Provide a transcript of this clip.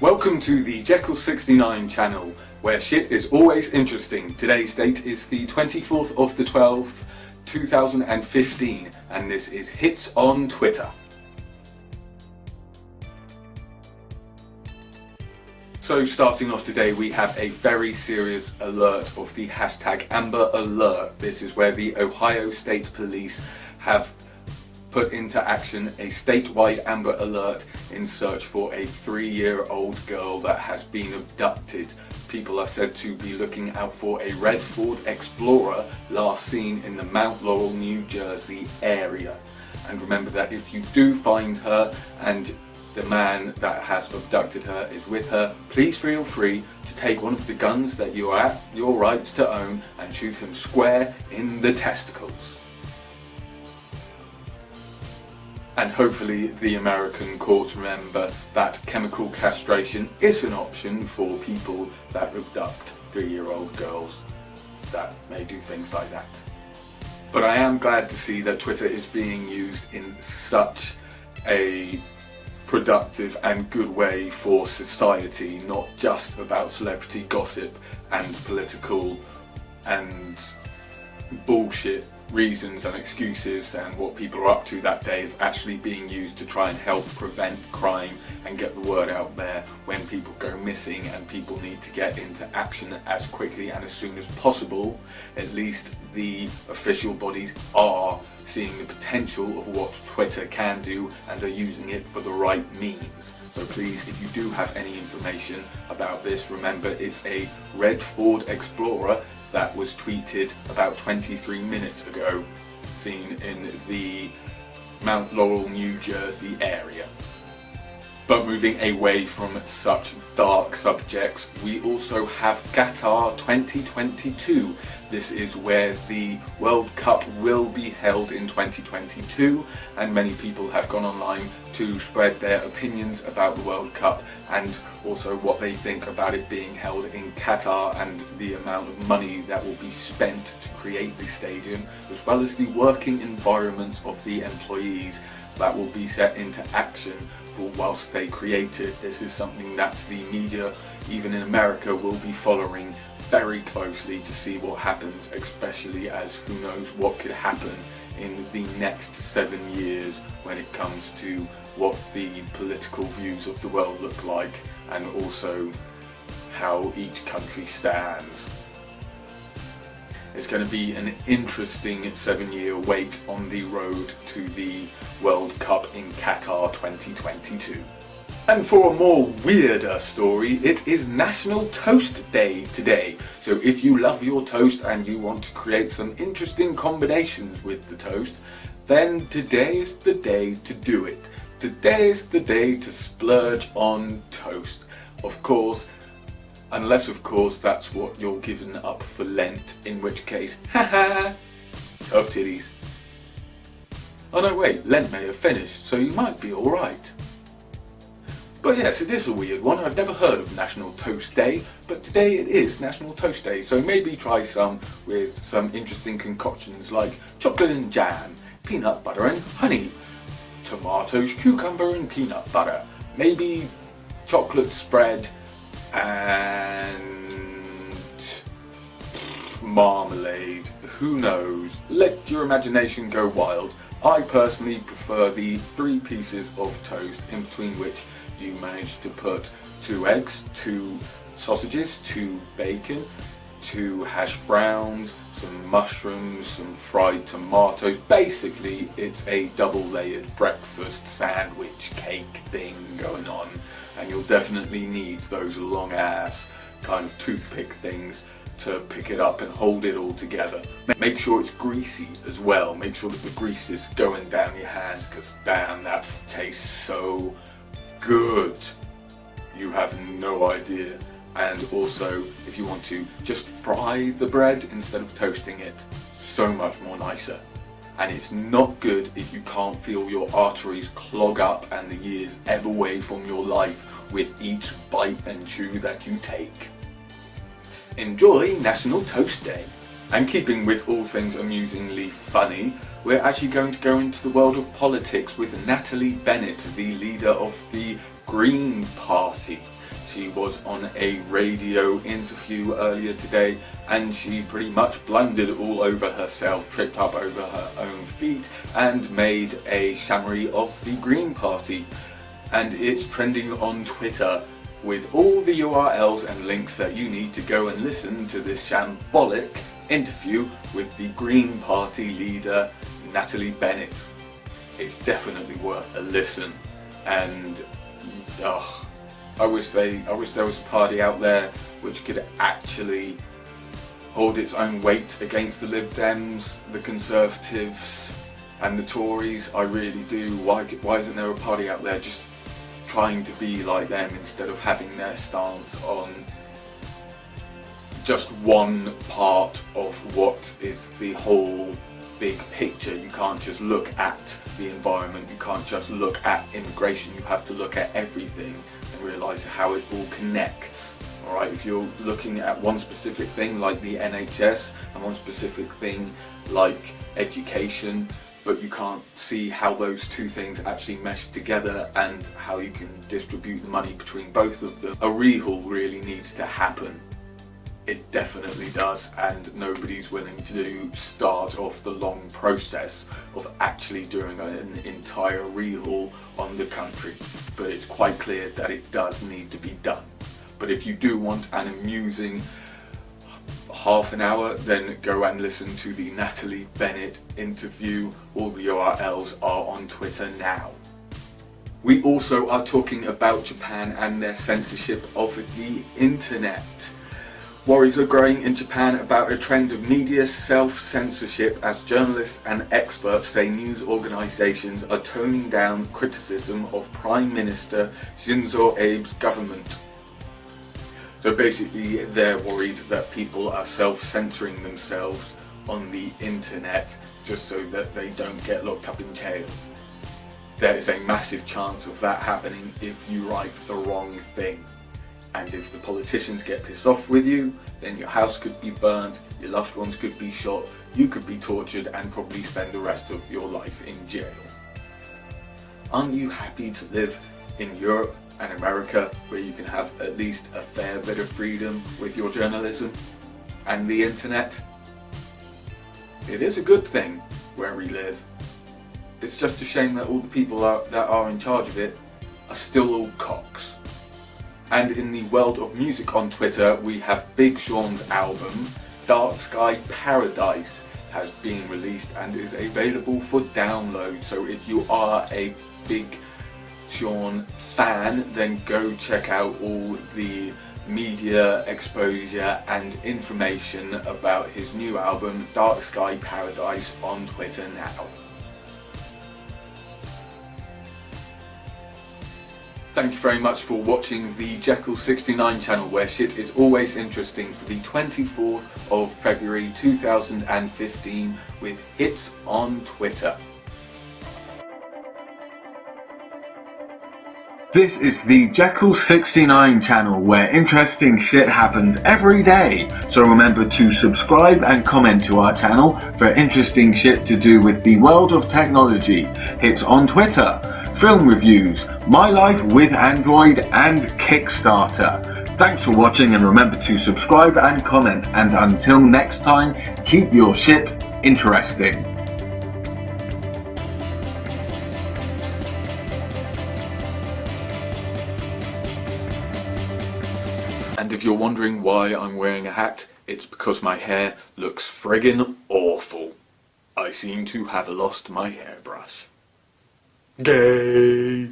Welcome to the Jeccles 69 channel, where shit is always interesting. Today's date is the 24th of the 12th, 2015, and this is Hits on Twitter. So starting off today, we have a very serious alert of the hashtag Amber Alert. This is where the Ohio State Police have put into action a statewide Amber Alert in search for a 3-year-old girl that has been abducted. People are said to be looking out for a red Ford Explorer last seen in the Mount Laurel, New Jersey area. And remember that if you do find her and the man that has abducted her is with her, please feel free to take one of the guns that you are at your rights to own and shoot him square in the testicles. And hopefully the American courts remember that chemical castration is an option for people that abduct 3-year-old girls that may do things like that. But I am glad to see that Twitter is being used in such a productive and good way for society, not just about celebrity gossip and political and bullshit reasons and excuses, and what people are up to that day is actually being used to try and help prevent crime and get the word out there when people go missing, and people need to get into action as quickly and as soon as possible. At least the official bodies are seeing the potential of what Twitter can do and are using it for the right means. So please, if you do have any information about this, remember it's a red Ford Explorer that was tweeted about 23 minutes ago, seen in the Mount Laurel, New Jersey area. But moving away from such dark subjects, we also have Qatar 2022. This is where the World Cup will be held in 2022, and many people have gone online to spread their opinions about the World Cup and also what they think about it being held in Qatar and the amount of money that will be spent to create the stadium, as well as the working environments of the employees that will be set into action whilst they create it. This is something that the media, even in America, will be following very closely to see what happens, especially as who knows what could happen in the next 7 years when it comes to what the political views of the world look like, and also how each country stands. It's going to be an interesting 7-year wait on the road to the World Cup in Qatar 2022. And for a more weirder story, it is National Toast Day today. So if you love your toast and you want to create some interesting combinations with the toast, then today is the day to do it. Today is the day to splurge on toast. Of course, unless of course that's what you're giving up for Lent, in which case, haha, tough titties. Oh no wait, Lent may have finished, so you might be alright. But yes, it is a weird one. I've never heard of National Toast Day, but today it is National Toast Day, so maybe try some with some interesting concoctions like chocolate and jam, peanut butter and honey, tomatoes, cucumber and peanut butter, maybe chocolate spread and marmalade, who knows, let your imagination go wild. I personally prefer the 3 pieces of toast in between which you manage to put 2 eggs, 2 sausages, 2 bacon, 2 hash browns, some mushrooms, some fried tomatoes. Basically it's a double layered breakfast sandwich cake thing going on, and you'll definitely need those long ass kind of toothpick things to pick it up and hold it all together. Make sure it's greasy as well. Make sure that the grease is going down your hands, because damn, that tastes so good. You have no idea. And also, if you want to just fry the bread instead of toasting it, so much more nicer. And it's not good if you can't feel your arteries clog up and the years ebb away from your life with each bite and chew that you take. Enjoy National Toast Day. And keeping with all things amusingly funny, we're actually going to go into the world of politics with Natalie Bennet, the leader of the Green Party. She was on a radio interview earlier today and she pretty much blundered all over herself, tripped up over her own feet and made a shammery of the Green Party. And it's trending on Twitter with all the URLs and links that you need to go and listen to this shambolic interview with the Green Party leader Natalie Bennet. It's definitely worth a listen, and I wish there was a party out there which could actually hold its own weight against the Lib Dems, the Conservatives and the Tories. I really do. Why isn't there a party out there just trying to be like them instead of having their stance on just one part of what is the whole big picture? You can't just look at the environment, you can't just look at immigration, you have to look at everything and realise how it all connects. Alright, if you're looking at one specific thing like the NHS and one specific thing like education, but you can't see how those two things actually mesh together and how you can distribute the money between both of them, a rehaul really needs to happen. It definitely does, and nobody's willing to start off the long process of actually doing an entire rehaul on the country. But it's quite clear that it does need to be done. But if you do want an amusing half an hour, then go and listen to the Natalie Bennet interview. All the URLs are on Twitter now. We also are talking about Japan and their censorship of the internet. Worries are growing in Japan about a trend of media self-censorship as journalists and experts say news organisations are toning down criticism of Prime Minister Shinzo Abe's government. So basically they're worried that people are self-censoring themselves on the internet just so that they don't get locked up in jail. There is a massive chance of that happening if you write the wrong thing. And if the politicians get pissed off with you, then your house could be burned, your loved ones could be shot, you could be tortured and probably spend the rest of your life in jail. Aren't you happy to live in Europe and America where you can have at least a fair bit of freedom with your journalism and the internet? It is a good thing where we live. It's just a shame that all the people that are in charge of it are still all cocks. And in the world of music on Twitter, we have Big Sean's album, Dark Sky Paradise, has been released and is available for download. So if you are a Big Sean fan, then go check out all the media exposure and information about his new album, Dark Sky Paradise, on Twitter now. Thank you very much for watching the Jeccles 69 channel, where shit is always interesting, for the 24th of February 2015 with hits on Twitter. This is the Jeccles 69 channel, where interesting shit happens every day. So remember to subscribe and comment to our channel for interesting shit to do with the world of technology. Hits on Twitter, film reviews, my life with Android and Kickstarter. Thanks for watching, and remember to subscribe and comment, and until next time, keep your shit interesting. And if you're wondering why I'm wearing a hat, it's because my hair looks friggin' awful. I seem to have lost my hairbrush. Gay.